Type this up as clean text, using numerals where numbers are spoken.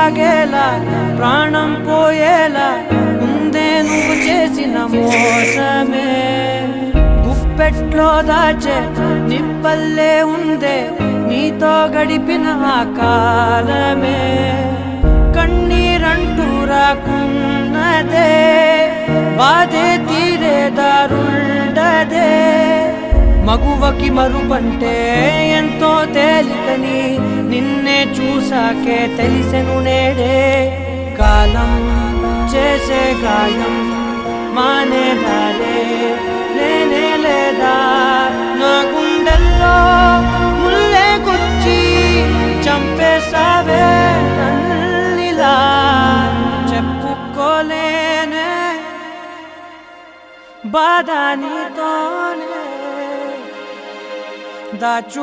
సాగేలా ప్రాణం పోయేలా ముందే నువ్వు చేసిన మోసమే గుప్పెట్లో దాచే నిప్పల్లే ఉందే నీతో గడిపిన ఆ కాలమే కన్నీరంటూ రాకున్నదే బాధే తీరే దారుండదే మగువకి మరుపంటే ఎంతో తేలికని నిన్నే చూసాకే తెలిసెను నేడే కాలం చేసే గాయం మానేదారే లేనే లేదా నా గుండెల్లో ముల్లే గుచ్చి చంపేసావే నన్నిలా చెప్పుకోలేనే బాధ నీతోనే దాచు